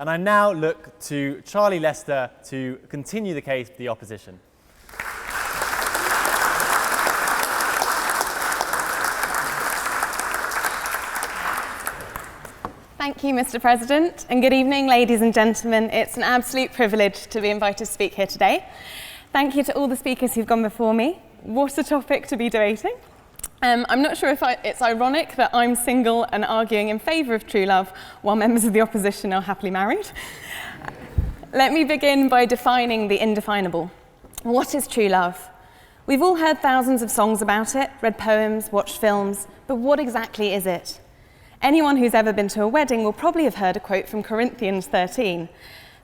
And I now look to Charly Lester to continue the case for the opposition. Thank you, Mr. President, and good evening, ladies and gentlemen. It's an absolute privilege to be invited to speak here today. Thank you to all the speakers who've gone before me. What a topic to be debating. I'm not sure if it's ironic that I'm single and arguing in favour of true love while members of the opposition are happily married. Let me begin by defining the indefinable. What is true love? We've all heard thousands of songs about it, read poems, watched films, but what exactly is it? Anyone who's ever been to a wedding will probably have heard a quote from Corinthians 13.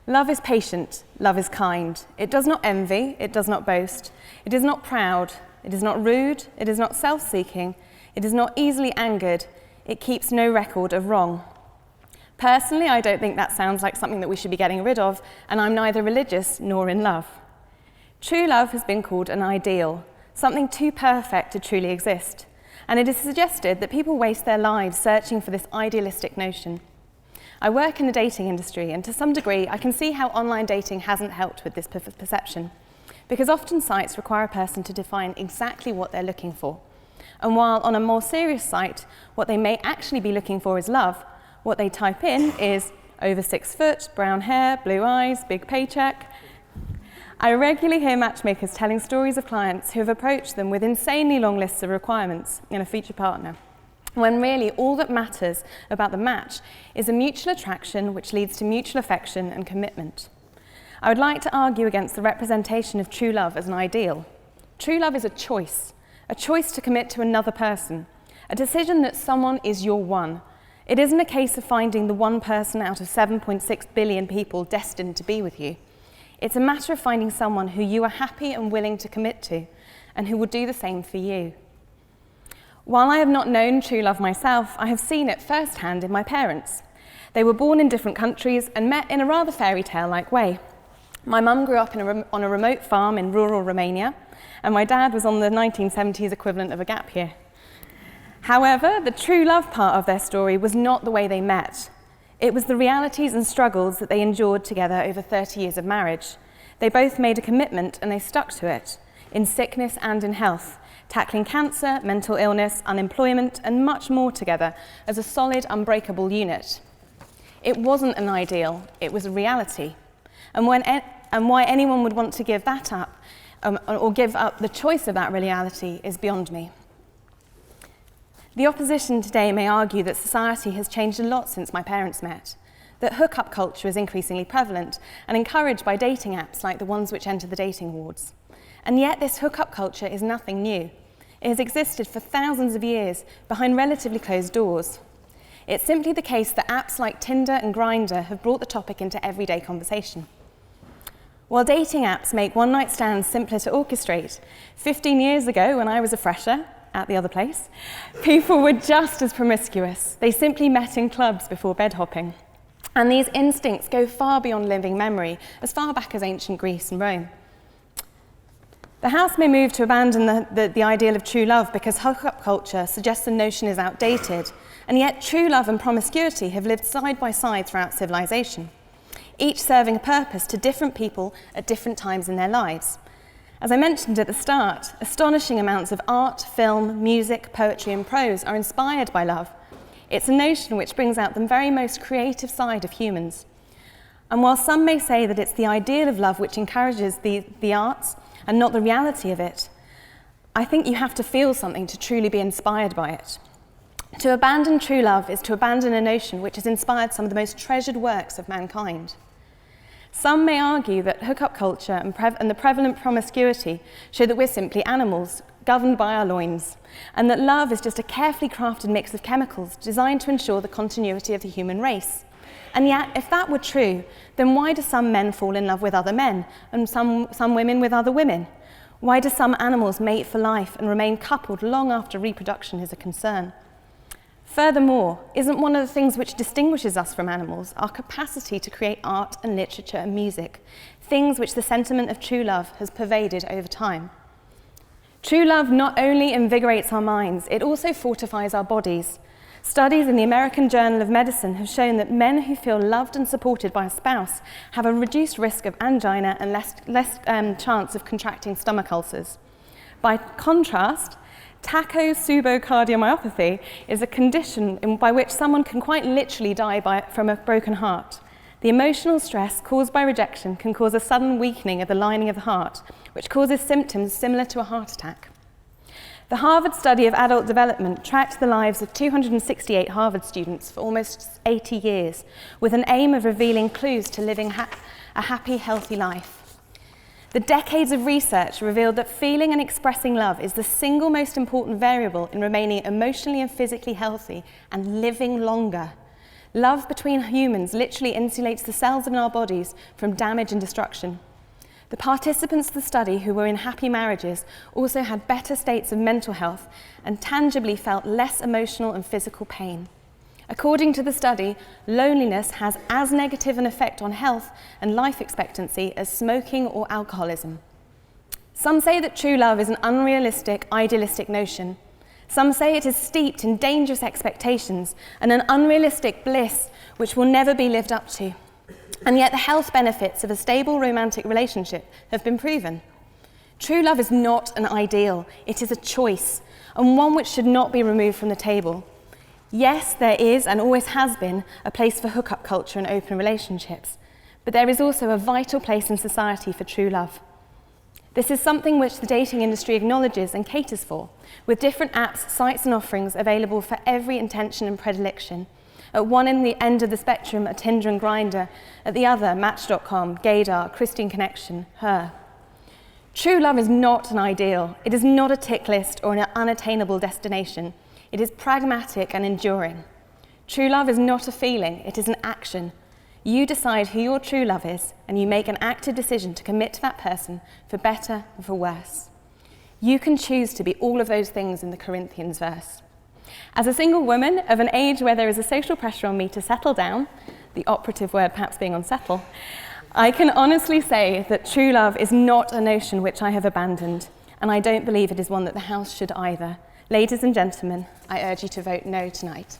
Love is patient, love is kind. It does not envy, it does not boast. It is not proud, it is not rude, it is not self-seeking. It is not easily angered, it keeps no record of wrong. Personally, I don't think that sounds like something that we should be getting rid of, and I'm neither religious nor in love. True love has been called an ideal, something too perfect to truly exist. And it is suggested that people waste their lives searching for this idealistic notion. I work in the dating industry, and to some degree, I can see how online dating hasn't helped with this perception, because often sites require a person to define exactly what they're looking for. And while on a more serious site, what they may actually be looking for is love, what they type in is over 6 foot, brown hair, blue eyes, big paycheck. I regularly hear matchmakers telling stories of clients who have approached them with insanely long lists of requirements in a future partner, when really all that matters about the match is a mutual attraction which leads to mutual affection and commitment. I would like to argue against the representation of true love as an ideal. True love is a choice to commit to another person, a decision that someone is your one. It isn't a case of finding the one person out of 7.6 billion people destined to be with you. It's a matter of finding someone who you are happy and willing to commit to, and who will do the same for you. While I have not known true love myself, I have seen it firsthand in my parents. They were born in different countries and met in a rather fairy tale-like way. My mum grew up on a remote farm in rural Romania, and my dad was on the 1970s equivalent of a gap year. However, the true love part of their story was not the way they met. It was the realities and struggles that they endured together over 30 years of marriage. They both made a commitment and they stuck to it, in sickness and in health, tackling cancer, mental illness, unemployment, and much more together as a solid, unbreakable unit. It wasn't an ideal, it was a reality. And why anyone would want to give that up, or give up the choice of that reality, is beyond me. The opposition today may argue that society has changed a lot since my parents met, that hookup culture is increasingly prevalent and encouraged by dating apps like the ones which enter the dating wards. And yet this hookup culture is nothing new. It has existed for thousands of years behind relatively closed doors. It's simply the case that apps like Tinder and Grindr have brought the topic into everyday conversation. While dating apps make one-night stands simpler to orchestrate, 15 years ago when I was a fresher, at the other place, people were just as promiscuous. They simply met in clubs before bed hopping. And these instincts go far beyond living memory, as far back as ancient Greece and Rome. The House may move to abandon the ideal of true love because hookup culture suggests the notion is outdated, and yet true love and promiscuity have lived side by side throughout civilization, each serving a purpose to different people at different times in their lives. As I mentioned at the start, astonishing amounts of art, film, music, poetry and prose are inspired by love. It's a notion which brings out the very most creative side of humans. And while some may say that it's the ideal of love which encourages the arts and not the reality of it, I think you have to feel something to truly be inspired by it. To abandon true love is to abandon a notion which has inspired some of the most treasured works of mankind. Some may argue that hookup culture and the prevalent promiscuity show that we're simply animals, governed by our loins, and that love is just a carefully crafted mix of chemicals designed to ensure the continuity of the human race. And yet, if that were true, then why do some men fall in love with other men, and some women with other women? Why do some animals mate for life and remain coupled long after reproduction is a concern? Furthermore, isn't one of the things which distinguishes us from animals our capacity to create art and literature and music, things which the sentiment of true love has pervaded over time? True love not only invigorates our minds, it also fortifies our bodies. Studies in the American Journal of Medicine have shown that men who feel loved and supported by a spouse have a reduced risk of angina and less chance of contracting stomach ulcers. By contrast, tachycardiomyopathy is a condition by which someone can quite literally die from a broken heart. The emotional stress caused by rejection can cause a sudden weakening of the lining of the heart, which causes symptoms similar to a heart attack. The Harvard study of adult development tracked the lives of 268 Harvard students for almost 80 years, with an aim of revealing clues to living a happy, healthy life. The decades of research revealed that feeling and expressing love is the single most important variable in remaining emotionally and physically healthy and living longer. Love between humans literally insulates the cells in our bodies from damage and destruction. The participants of the study who were in happy marriages also had better states of mental health and tangibly felt less emotional and physical pain. According to the study, loneliness has as negative an effect on health and life expectancy as smoking or alcoholism. Some say that true love is an unrealistic, idealistic notion. Some say it is steeped in dangerous expectations and an unrealistic bliss which will never be lived up to. And yet the health benefits of a stable romantic relationship have been proven. True love is not an ideal, it is a choice, and one which should not be removed from the table. Yes, there is, and always has been, a place for hookup culture and open relationships, but there is also a vital place in society for true love. This is something which the dating industry acknowledges and caters for, with different apps, sites and offerings available for every intention and predilection. At one end of the spectrum, a Tinder and Grindr. At the other, Match.com, Gaydar, Christian Connection, Her. True love is not an ideal. It is not a tick list or an unattainable destination. It is pragmatic and enduring. True love is not a feeling, it is an action. You decide who your true love is, and you make an active decision to commit to that person for better and for worse. You can choose to be all of those things in the Corinthians verse. As a single woman of an age where there is a social pressure on me to settle down, the operative word perhaps being on settle, I can honestly say that true love is not a notion which I have abandoned, and I don't believe it is one that the House should either. Ladies and gentlemen, I urge you to vote no tonight.